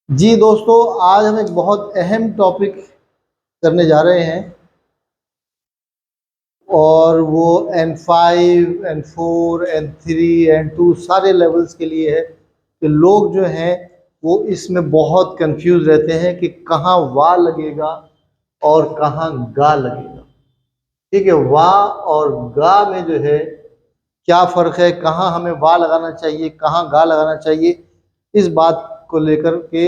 जी दोस्तों, आज हम एक बहुत अहम टॉपिक करने जा रहे हैं और वो N5, N4, N3, N2 सारे लेवल्स के लिए है कि लोग जो हैं वो इसमें बहुत कंफ्यूज रहते हैं कि कहाँ वाह लगेगा और कहाँ गा लगेगा। ठीक है, वाह और गा में जो है क्या फ़र्क है, कहाँ हमें वाह लगाना चाहिए, कहाँ गा लगाना चाहिए, इस बात को लेकर के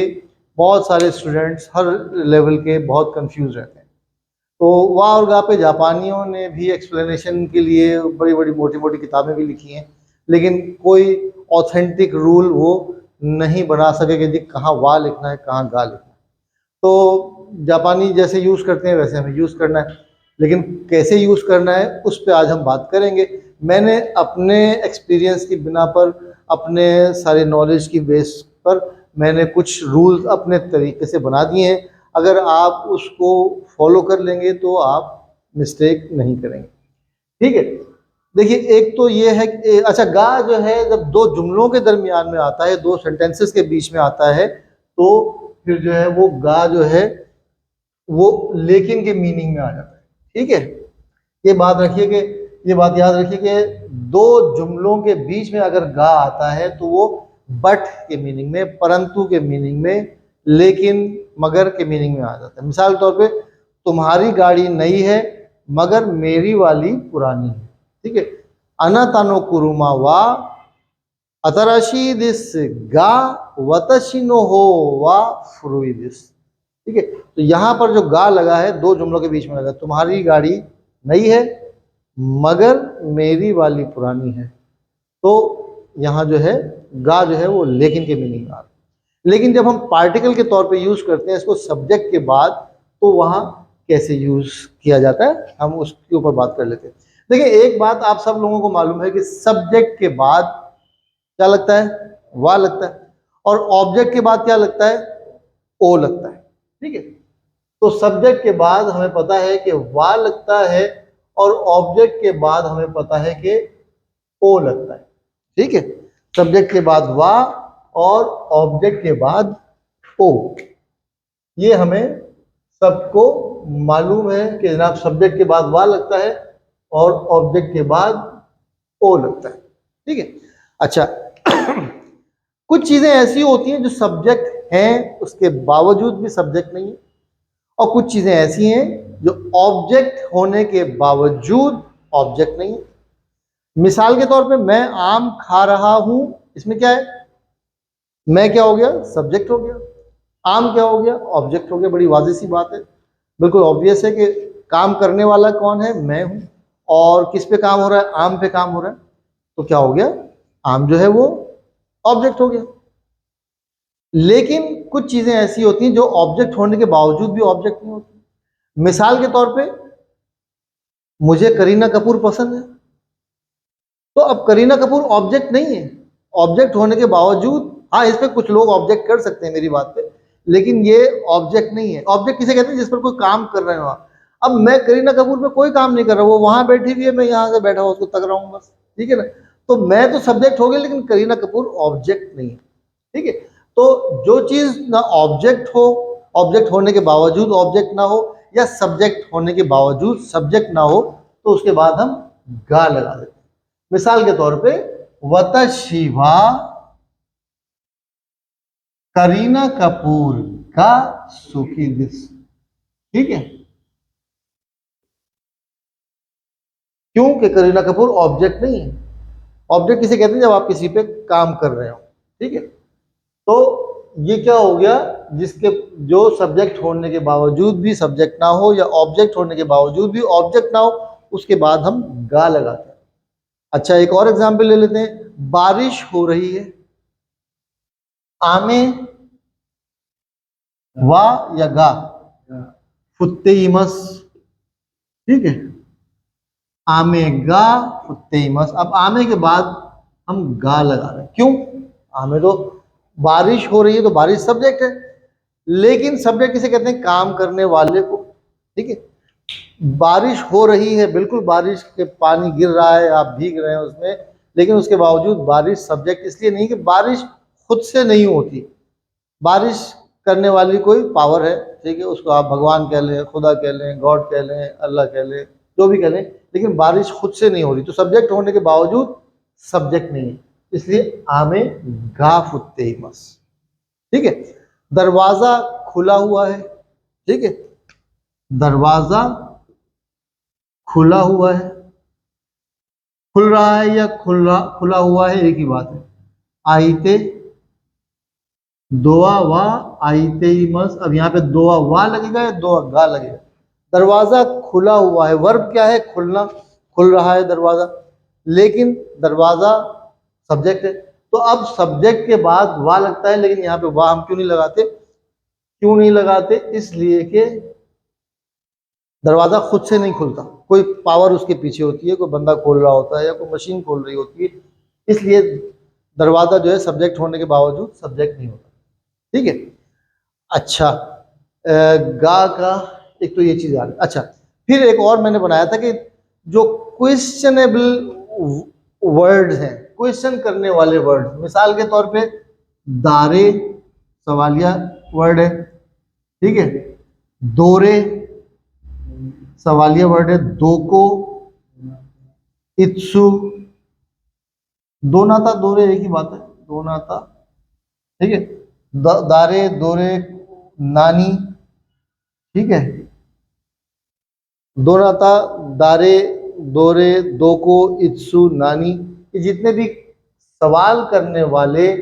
बहुत सारे स्टूडेंट्स हर लेवल के बहुत कंफ्यूज रहते हैं। तो वाह और गा पे जापानियों ने भी एक्सप्लेनेशन के लिए बड़ी बड़ी मोटी मोटी किताबें भी लिखी हैं, लेकिन कोई ऑथेंटिक रूल वो नहीं बना सके कि जी कहाँ वाह लिखना है, कहाँ गा लिखना है। तो जापानी जैसे यूज़ करते हैं वैसे हमें यूज़ करना है, लेकिन कैसे यूज़ करना है उस पे आज हम बात करेंगे। मैंने अपने एक्सपीरियंस की बिना पर, अपने सारे नॉलेज की बेस पर मैंने कुछ रूल्स अपने तरीके से बना दिए हैं। अगर आप उसको फॉलो कर लेंगे तो आप मिस्टेक नहीं करेंगे। ठीक है, देखिए एक तो ये है कि अच्छा गा जो है जब दो जुमलों के दरमियान में आता है, दो सेंटेंसेस के बीच में आता है, तो फिर जो है वो गा जो है वो लेकिन के मीनिंग में आ जाता है। ठीक है, ये बात रखिए कि ये बात याद रखिए कि दो जुमलों के बीच में अगर गा आता है तो वो बट के मीनिंग में, परंतु के मीनिंग में, लेकिन मगर के मीनिंग में आ जाता है। मिसाल के तौर पे तुम्हारी गाड़ी नई है मगर मेरी वाली पुरानी है। ठीक है, अना तानो कुरुमा वा अतराशी दिस गा वतशी नो हो वा फुरुई दिस। ठीक है, तो यहाँ पर जो गा लगा है दो जुमलों के बीच में लगा, तुम्हारी गाड़ी नई है मगर मेरी वाली पुरानी है। तो यहाँ जो है गा जो है वो लेकिन के मीनिंग में आ रहा है। लेकिन जब हम पार्टिकल के तौर पे यूज करते हैं इसको सब्जेक्ट के बाद, तो वहाँ कैसे यूज किया जाता है हम उसके ऊपर बात कर लेते हैं। देखिए एक बात आप सब लोगों को मालूम है कि सब्जेक्ट के बाद क्या लगता है, वाह लगता है, और ऑब्जेक्ट के बाद क्या लगता है, ओ लगता है। ठीक है, तो सब्जेक्ट के बाद हमें पता है कि वाह लगता है और ऑब्जेक्ट के बाद हमें पता है कि ओ लगता है। ठीक है, सब्जेक्ट के बाद वाह और ऑब्जेक्ट के बाद ओ, ये हमें सबको मालूम है कि जनाब सब्जेक्ट के बाद वाह लगता है और ऑब्जेक्ट के बाद ओ लगता है। ठीक है, अच्छा कुछ चीजें ऐसी होती हैं जो सब्जेक्ट हैं उसके बावजूद भी सब्जेक्ट नहीं है, और कुछ चीजें ऐसी हैं जो ऑब्जेक्ट होने के बावजूद ऑब्जेक्ट नहीं है। मिसाल के तौर पे मैं आम खा रहा हूं, इसमें क्या है, मैं क्या हो गया, सब्जेक्ट हो गया, आम क्या हो गया, ऑब्जेक्ट हो गया। बड़ी वाज़ेह सी बात है, बिल्कुल ऑब्वियस है कि काम करने वाला कौन है, मैं हूं, और किस पे काम हो रहा है, आम पे काम हो रहा है, तो क्या हो गया, आम जो है वो ऑब्जेक्ट हो गया। लेकिन कुछ चीजें ऐसी होती हैं जो ऑब्जेक्ट होने के बावजूद भी ऑब्जेक्ट नहीं होती। मिसाल के तौर पे मुझे करीना कपूर पसंद है, तो अब करीना कपूर ऑब्जेक्ट नहीं है, ऑब्जेक्ट होने के बावजूद, हाँ इस पे कुछ लोग ऑब्जेक्ट कर सकते हैं मेरी बात पे, लेकिन ये ऑब्जेक्ट नहीं है। ऑब्जेक्ट किसे कहते हैं, जिस पर कोई काम कर रहे हो। अब मैं करीना कपूर पे कोई काम नहीं कर रहा, वो वहां बैठी हुई है, मैं यहाँ से बैठा हुआ उसको तक रहा हूँ बस। ठीक है ना, तो मैं तो सब्जेक्ट हो गया लेकिन करीना कपूर ऑब्जेक्ट नहीं है। ठीक है, तो जो चीज ना ऑब्जेक्ट हो, ऑब्जेक्ट होने के बावजूद ऑब्जेक्ट ना हो, या सब्जेक्ट होने के बावजूद सब्जेक्ट ना हो, तो उसके बाद हम गा लगा देते हैं। मिसाल के तौर पे वतशिवा करीना कपूर का सुखी दिस। ठीक है, क्योंकि करीना कपूर ऑब्जेक्ट नहीं है। ऑब्जेक्ट किसे कहते हैं, जब आप किसी पे काम कर रहे हो। ठीक है, तो ये क्या हो गया, जिसके जो सब्जेक्ट होने के बावजूद भी सब्जेक्ट ना हो, या ऑब्जेक्ट होने के बावजूद भी ऑब्जेक्ट ना हो, उसके बाद हम गा लगाते हैं। अच्छा एक और एग्जाम्पल ले लेते हैं, बारिश हो रही है, आमे वा या गा, फुत्तेइमस। ठीक है, आमे गा फुत्तेइमस। अब आमे के बाद हम गा लगा रहे हैं, क्यों, आमे तो बारिश हो रही है तो बारिश सब्जेक्ट है, लेकिन सब्जेक्ट किसे कहते हैं, काम करने वाले को। ठीक है, बारिश हो रही है, बिल्कुल बारिश के पानी गिर रहा है, आप भीग रहे हैं उसमें, लेकिन उसके बावजूद बारिश सब्जेक्ट इसलिए नहीं कि बारिश खुद से नहीं होती, बारिश करने वाली कोई पावर है, ठीक है, उसको आप भगवान कह लें, खुदा कह लें, गॉड कह लें, अल्लाह कह लें, जो भी कह लें, लेकिन बारिश खुद से नहीं हो रही, तो सब्जेक्ट होने के बावजूद सब्जेक्ट नहीं है, इसलिए आमे गाफुत्ते मस, ठीक है। दरवाजा खुला हुआ है, ठीक है, दरवाजा खुला हुआ है, खुल रहा है या खुला खुला हुआ है एक ही बात है। आइते दोआ वा आइते ही मस, अब यहाँ पे दोआ वा लगेगा या दोआ गा लगेगा। दरवाजा खुला हुआ है, वर्ब क्या है, खुलना, खुल रहा है दरवाजा, लेकिन दरवाजा सब्जेक्ट है, तो अब सब्जेक्ट के बाद वा लगता है, लेकिन यहाँ पे वा हम क्यों नहीं लगाते, क्यों नहीं लगाते, इसलिए कि दरवाजा खुद से नहीं खुलता, कोई पावर उसके पीछे होती है, कोई बंदा खोल रहा होता है या कोई मशीन खोल रही होती है, इसलिए दरवाजा जो है सब्जेक्ट होने के बावजूद सब्जेक्ट नहीं होता, ठीक है। अच्छा, गा का एक तो ये चीज आ गई। अच्छा, फिर एक और मैंने बनाया था कि जो क्वेश्चनेबल वर्ड्स हैं, क्वेश्चन करने वाले वर्ड, मिसाल के तौर पे दारे सवालिया वर्ड है, ठीक है, दोरे सवालिया वर्ड है, दोको, इत्सु, दो नाता दोरे एक ही बात है, दो नाता, ठीक है, दारे दोरे नानी, ठीक है, दो नाता दारे दोरे दोको इत्सु नानी, ये जितने भी सवाल करने वाले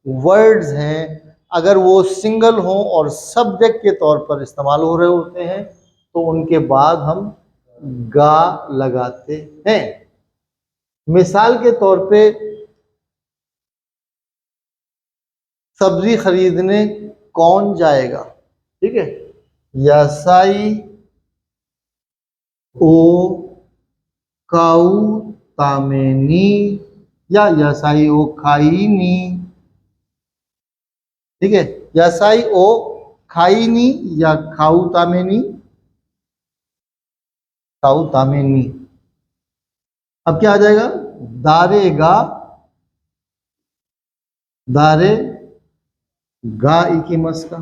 वर्ड्स हैं, अगर वो सिंगल हों और सब्जेक्ट के तौर पर इस्तेमाल हो रहे होते हैं तो उनके बाद हम गा लगाते हैं। मिसाल के तौर पे सब्जी खरीदने कौन जाएगा, ठीक है, यासाई ओ काउ तामेनी या यासाई ओ खाईनी, ठीक है, यासाई ओ खाईनी या खाऊ तामेनी, खाऊ तामेनी। अब क्या आ जाएगा, दारेगा, दारे गा इकीमस का,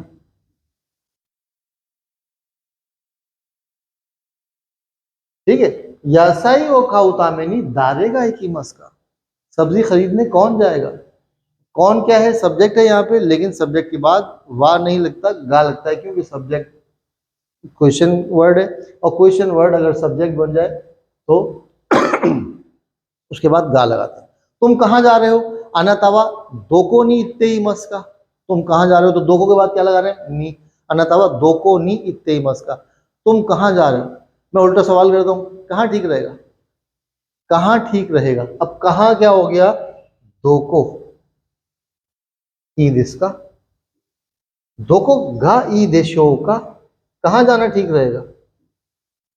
ठीक है, यासाई ओ खाऊ तामेनी दारेगा इकीमस का, सब्जी खरीदने कौन जाएगा, कौन क्या है, सब्जेक्ट है यहाँ पे, लेकिन सब्जेक्ट के बाद वाह नहीं लगता, गा लगता है, क्योंकि सब्जेक्ट क्वेश्चन वर्ड है, और क्वेश्चन वर्ड अगर सब्जेक्ट बन जाए तो उसके बाद गा लगाता है। तुम कहाँ जा रहे हो, अनातावा दोको नी इत्ते ही मस का, तुम कहाँ जा रहे हो, तो दोको के बाद क्या लगा रहे हैं, नी, अनातावा दोको नी इत्ते ही मस का, तुम कहाँ जा रहे हो। मैं उल्टा सवाल करता हूँ, कहाँ ठीक रहेगा, कहाँ ठीक रहेगा, अब कहाँ क्या हो गया, दोको ई दिस का, दोको गा ई देशो का, कहाँ जाना ठीक रहेगा।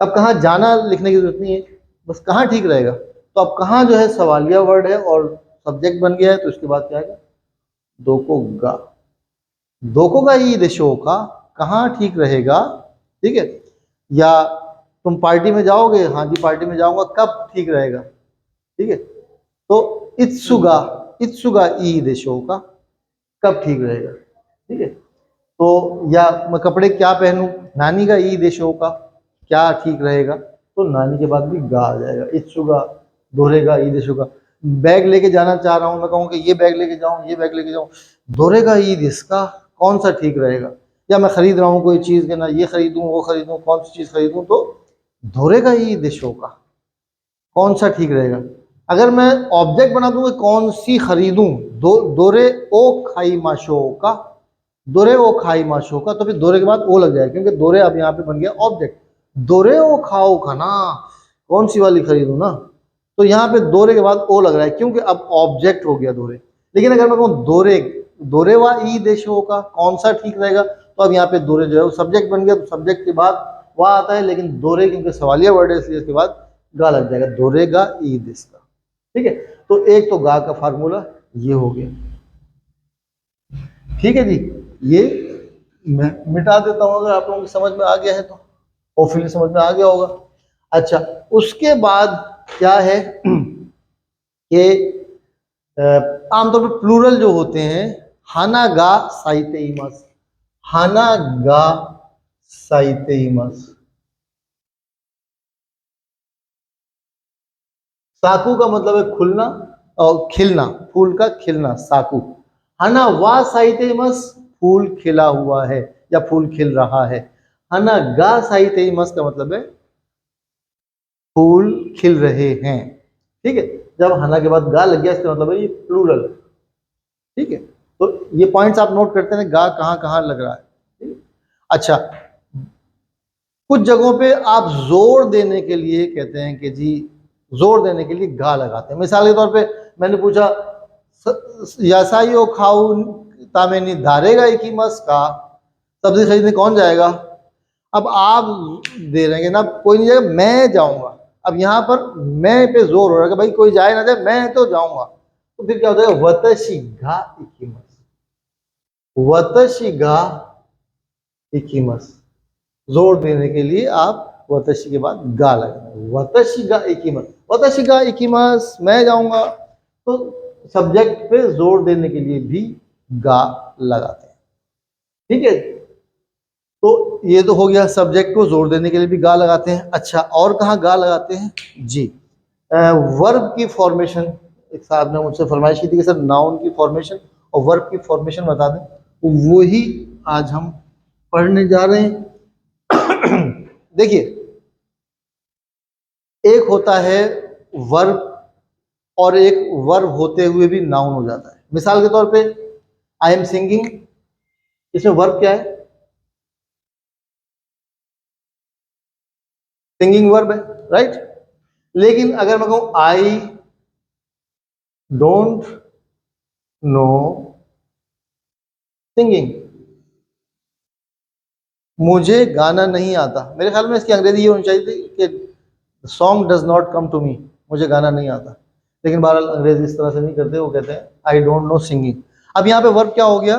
अब कहाँ जाना लिखने की जरूरत नहीं है, बस कहाँ ठीक रहेगा, तो अब कहाँ जो है सवालिया वर्ड है और सब्जेक्ट बन गया है, तो इसके बाद क्या आएगा, दोको गा, दोको गा ई देशो का, कहाँ ठीक रहेगा, ठीक है। या तुम पार्टी में जाओगे, हाँ जी पार्टी में जाऊंगा, कब ठीक रहेगा, ठीक है, तो इत्सुगा, इत्सुगा ई देशो का, कब ठीक रहेगा, ठीक है। तो या मैं कपड़े क्या पहनूं, नानी का ई देशो का, क्या ठीक रहेगा, तो नानी के बाद भी गा आ जाएगा, इत्सुगा दोहरेगा ई देशो का। बैग लेके जाना चाह रहा हूं, मैं कहूँ कि ये बैग लेके जाऊं, ये बैग लेके जाऊं, दोहरेगा ई दिस का, कौन सा ठीक रहेगा। या मैं खरीद रहा हूँ कोई चीज़ के ना, ये खरीदूं वो खरीदूं, कौन सी चीज़ खरीदूं, तो दोहरेगा ई देशो का, कौन सा ठीक रहेगा। अगर मैं ऑब्जेक्ट बना दूंगा कौन सी खरीदूं, दोरे ओ खाई माशो का, दोरे ओ खाई माशो का, तो फिर दोरे के बाद ओ लग जाएगा, क्योंकि दोरे अब यहाँ पे बन गया ऑब्जेक्ट, दोरे ओ खाओ खाना, कौन सी वाली खरीदूं ना, तो यहाँ पे दोरे के बाद ओ लग रहा है, क्योंकि अब ऑब्जेक्ट हो गया दोरे। लेकिन अगर मैं कहूँ दोरे, दोरे वा ई देशो का, कौन सा ठीक रहेगा, तो अब यहाँ पे दोरे जो है वो सब्जेक्ट बन गया, तो सब्जेक्ट के बाद वाह आता है, लेकिन दोरे क्योंकि सवालिया वर्ड है इसलिए इसके बाद गा लग जाएगा, दोरे गा ई दिस का, ठीक है। तो एक तो गा का फार्मूला ये हो गया, ठीक है जी, ये मैं मिटा देता हूं, अगर आप लोगों को समझ में आ गया है तो होपफुली समझ में आ गया होगा। अच्छा, उसके बाद क्या है कि आमतौर पर प्लूरल जो होते हैं, हाना गा साइते इमस, हाना गा साइतेइमस। साकू का मतलब है खुलना और खिलना, फूल का खिलना, साकू। हना वा साइतेइमस, फूल खिला हुआ है या फूल खिल रहा है। हना गा साइतेइमस का मतलब है फूल खिल रहे हैं। ठीक है, जब हना के बाद गा लग गया इसका मतलब है ये प्लूरल। ठीक है, तो ये पॉइंट्स आप नोट करते हैं, गा कहाँ कहाँ लग रहा है। ठीक है? अच्छा, कुछ जगहों पे आप जोर देने के लिए कहते हैं कि जी, जोर देने के लिए गा लगाते हैं। मिसाल के तौर पे मैंने पूछा यासाइयो खाऊ तामेनी धारेगा एक मस का, सब्जी खरीदने कौन जाएगा। अब आप दे रहे हैं ना, कोई नहीं जाएगा, मैं जाऊंगा। अब यहाँ पर मैं पे जोर हो रहा है कि भाई कोई जाए ना जाए, मैं तो जाऊंगा। तो फिर क्या होता है, वतशी गा इकिमस, वतशी गा इकिमस। जोर देने के लिए आप वतशी के बाद गा लगाएं, वतशी गा इकिमस, वतशी गा इकिमस, मैं जाऊंगा। तो सब्जेक्ट पे जोर देने के लिए भी गा लगाते हैं। ठीक है, तो ये तो हो गया, सब्जेक्ट को जोर देने के लिए भी गा लगाते हैं। अच्छा, और कहाँ गा लगाते हैं जी, वर्ब की फॉर्मेशन। एक साहब ने मुझसे फरमाइश की थी कि सर नाउन की फॉर्मेशन और वर्ब की फॉर्मेशन बता दें, तो वही आज हम पढ़ने जा रहे हैं। देखिए, एक होता है वर्ब और एक वर्ब होते हुए भी नाउन हो जाता है। मिसाल के तौर पे आई एम सिंगिंग, इसमें वर्ब क्या है, सिंगिंग वर्ब है, राइट। लेकिन अगर मैं कहूं आई डोंट नो सिंगिंग, मुझे गाना नहीं आता, मेरे ख्याल में इसकी अंग्रेजी ये होनी चाहिए थी कि song does not come to me, मुझे गाना नहीं आता। लेकिन बहरहाल अंग्रेज इस तरह से नहीं करते, वो कहते हैं आई डोंट नो सिंगिंग। अब यहाँ पे वर्ब क्या हो गया,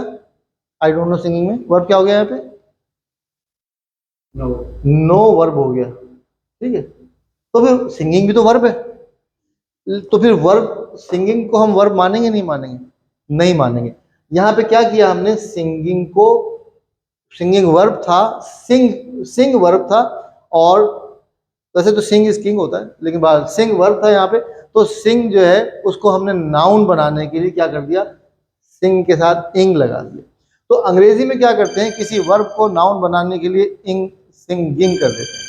आई डोंट नो सिंगिंग में वर्ब क्या हो गया, यहाँ पे नो वर्ब हो गया। ठीक है, तो फिर सिंगिंग भी तो वर्ब है, तो फिर वर्ब सिंगिंग को हम वर्ब मानेंगे नहीं मानेंगे, नहीं मानेंगे। यहाँ पे क्या किया हमने, सिंगिंग को, सिंगिंग वर्ब था, सिंग सिंग वर्ब था, और वैसे तो सिंग इज किंग होता है, लेकिन सिंग वर्ब था यहाँ पे। तो सिंग जो है उसको हमने नाउन बनाने के लिए क्या कर दिया, सिंग के साथ इंग लगा दिया। तो अंग्रेजी में क्या करते हैं, किसी वर्ब को नाउन बनाने के लिए इंग सिंगिंग कर देते हैं।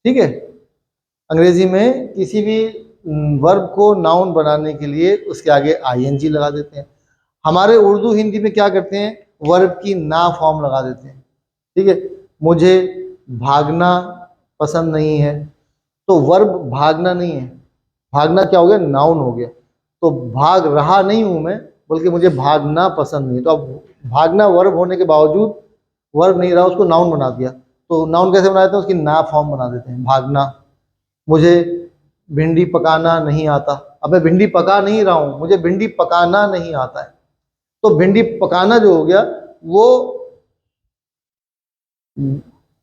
ठीक है, अंग्रेजी में किसी भी वर्ब को नाउन बनाने के लिए उसके आगे आईएनजी लगा देते हैं। हमारे उर्दू हिंदी में क्या करते हैं, वर्ब की ना फॉर्म लगा देते हैं। ठीक है, मुझे भागना पसंद नहीं है, तो वर्ब भागना नहीं है, भागना क्या हो गया, नाउन हो गया। तो भाग रहा नहीं हूं मैं, बल्कि मुझे भागना पसंद नहीं है। तो अब भागना वर्ब होने के बावजूद वर्ब नहीं रहा, उसको नाउन बना दिया। तो नाउन कैसे बना देते हैं, उसकी ना फॉर्म बना देते हैं, भागना। मुझे भिंडी पकाना नहीं आता, अब मैं भिंडी पका नहीं रहा हूं, मुझे भिंडी पकाना नहीं आता है। तो भिंडी पकाना जो हो गया वो,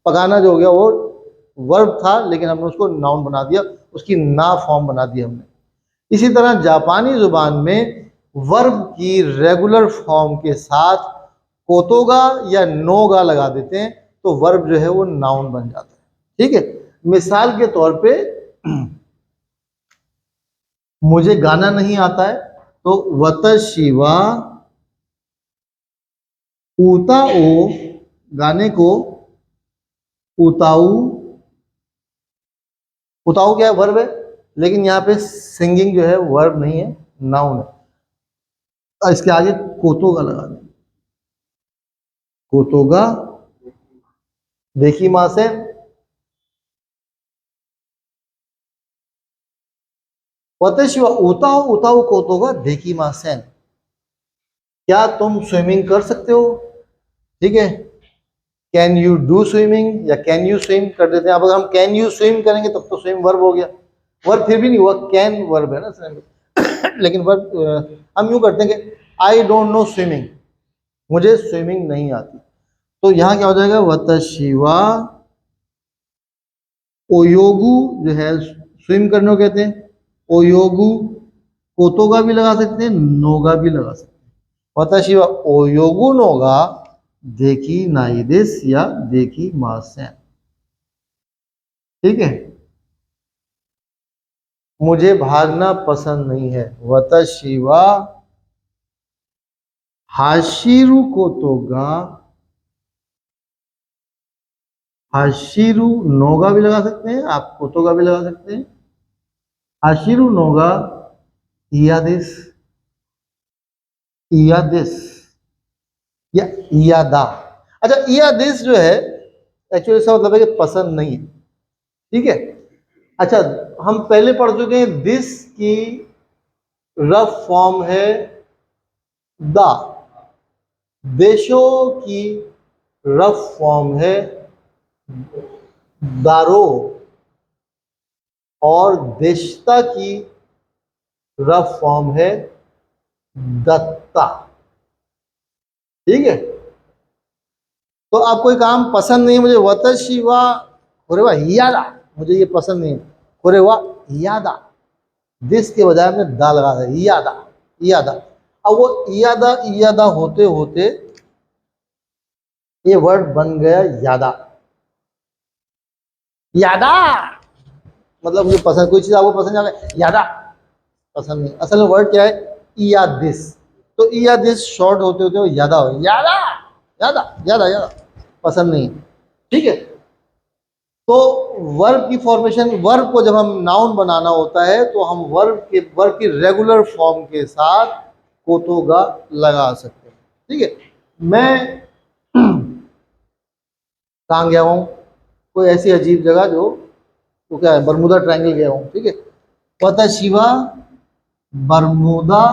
पकाना जो हो गया वो वर्ब था, लेकिन हमने उसको नाउन बना दिया, उसकी ना फॉर्म बना दी हमने। इसी तरह जापानी जुबान में वर्ब की रेगुलर फॉर्म के साथ कोतोगा या नोगा लगा देते हैं, तो वर्ब जो है वो नाउन बन जाता है। ठीक है, मिसाल के तौर पे मुझे गाना नहीं आता है, तो वतशिवा ऊता ओ, गाने को उताऊ, उताऊ क्या है, वर्ब है, लेकिन यहाँ पे सिंगिंग जो है वर्ब नहीं है, नाउन है। और इसके आगे कोतोगा लगा दें, कोतोगा देखी माँ से, वतशिवा उताऊ उताऊ कोतोगा देखी माँ से, क्या तुम स्विमिंग कर सकते हो। ठीक है, कैन यू डू स्विमिंग या कैन यू स्विम कर देते हैं। अब अगर हम कैन यू स्विम करेंगे तब तो स्विम वर्ब हो गया, वर्ब फिर भी नहीं हुआ, कैन वर्ब है ना स्विम। लेकिन वर्ब हम यूं करते हैं कि आई डोंट नो स्विमिंग, मुझे स्विमिंग नहीं आती। तो यहाँ क्या हो जाएगा, वतशिवा ओयोगु जो है स्विम करने को कहते हैं, ओयोगु कोतोगा भी लगा सकते हैं, नोगा भी लगा सकते हैं। वतशिवा ओयोगु नोगा देखी नाइदिस या देखी मासें। ठीक है। मुझे भागना पसंद नहीं है। वतशिवा हाशिरु कोतोगा। हाशिरु नोगा भी लगा सकते हैं आप, कोतोगा भी लगा सकते हैं। हाशिरु नोगा इयादिस, इयादिस या इयादा। अच्छा, इयादिस जो है एक्चुअली इसका मतलब है कि पसंद नहीं है। ठीक है। अच्छा, हम पहले पढ़ चुके हैं दिस की रफ फॉर्म है दा। देशों की रफ फॉर्म है दारो। और देशता की रफ फॉर्म है दत्ता। ठीक है। तो आप कोई काम पसंद नहीं, मुझे वतशिवा खोरेवा यादा, मुझे ये पसंद नहीं, खोरेवा यादा, दिस के बजाय हमने दा लगा था, यादा यादा। अब वो यादा यादा होते होते ये वर्ड बन गया यादा। यादा मतलब मुझे पसंद, कोई चीज आपको पसंद आ गया, यादा पसंद नहीं। असल में वर्ड क्या है, इयादिस। तो इयादिस शॉर्ट होते होते वो यादा हो, यादा यादा यादा यादा, पसंद नहीं। ठीक है। तो वर्ब की फॉर्मेशन, वर्ब को जब हम नाउन बनाना होता है तो हम वर्ब की रेगुलर फॉर्म के साथ कोतोगा लगा सकते हैं। ठीक है। मैं कहाँ गया हूँ, कोई ऐसी अजीब जगह जो, वो क्या है, बरमुदा ट्रायंगल गया हूँ। ठीक है। पता शिवा बरमुदा,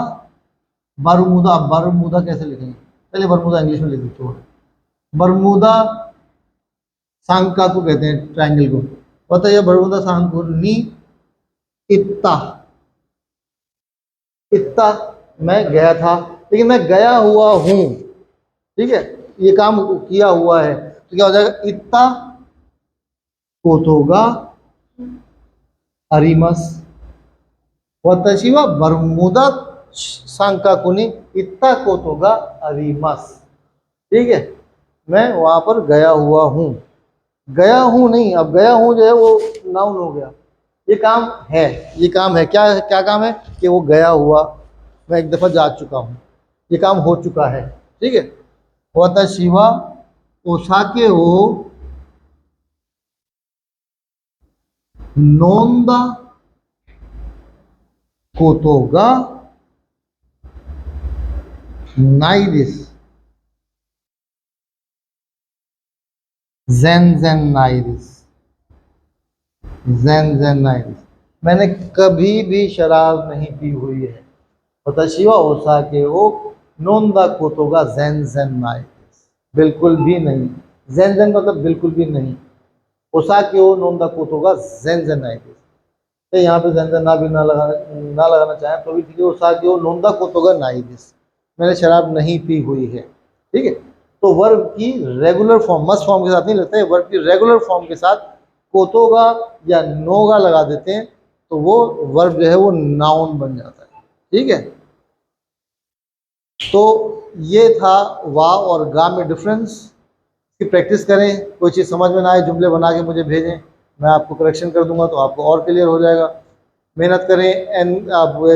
बरमुदा, बरमुदा कैसे लिखेंगे, पहले बरमुदा इंग्लिश में लिख दीजिए। बरमुदा सांका को कहते हैं ट्रायंगल को, पता है बरमुदा सांको नी इत्ता। इत्ता मैं गया था, लेकिन मैं गया हुआ हूं। ठीक है। ये काम किया हुआ है तो क्या हो जाएगा, इत्ता कोतोगा अरिमस। वतशिवा बरमुदा सांका कुनी इत्ता कोतोगा अरिमस। ठीक है। मैं वहां पर गया हुआ हूं, गया हूं नहीं, अब गया हूं जो है वो नाउन हो गया। ये काम है, ये काम है, क्या क्या काम है कि वो गया हुआ, मैं एक दफा जा चुका हूं, ये काम हो चुका है। ठीक है। वतशिवा ओसाके हो नोंदा कोतोगा नाइदिस। zen zen नाइदिस, zen zen नाइदिस। मैंने कभी भी शराब नहीं पी हुई है। वतशिवा ओसाके हो नोंदा कोतोगा zen zen नाइदिस, बिल्कुल भी नहीं। zen zen मतलब बिल्कुल भी नहीं। ओसाके हो नोंदा कोतोगा zen zen नाइदिस। तो यहाँ पे zen zen ना भी ना लगाना चाहें तो भी ठीक है। ओसाके हो नोंदा कोतोगा नाइदिस, मैंने शराब नहीं पी हुई है। ठीक है। तो वर्ब की रेगुलर फॉर्म, मस्ट फॉर्म के साथ नहीं लगता है, वर्ब की रेगुलर फॉर्म के साथ कोतोगा या नोगा लगा देते हैं तो वो वर्ब जो है वो नाउन बन जाता है। ठीक है। तो ये था वा और गा में डिफरेंस की प्रैक्टिस करें। कोई चीज़ समझ में ना आए जुमले बना के मुझे भेजें, मैं आपको करेक्शन कर दूंगा तो आपको और क्लियर हो जाएगा। मेहनत करें।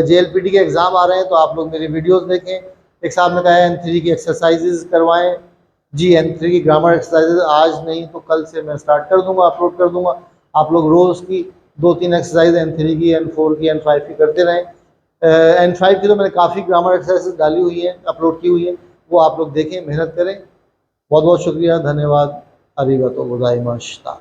JLPT के एग्ज़ाम आ रहे हैं तो आप लोग मेरी वीडियोस देखें। एक साहब ने कहा है N3 की एक्सरसाइजेज करवाएं। जी, N3 की ग्रामर एक्सरसाइजेज आज नहीं तो कल से मैं स्टार्ट कर दूंगा, अपलोड कर दूंगा। आप लोग रोज़ की 2-3 एक्सरसाइज N3 की, N4 की, N5 की करते रहें। N5 की तो मैंने काफ़ी ग्रामर एक्सरसाइजेज डाली हुई हैं, अपलोड की हुई हैं, वो आप लोग देखें, मेहनत करें। बहुत बहुत शुक्रिया, धन्यवाद। अरिगतो गोजाइमाशिता।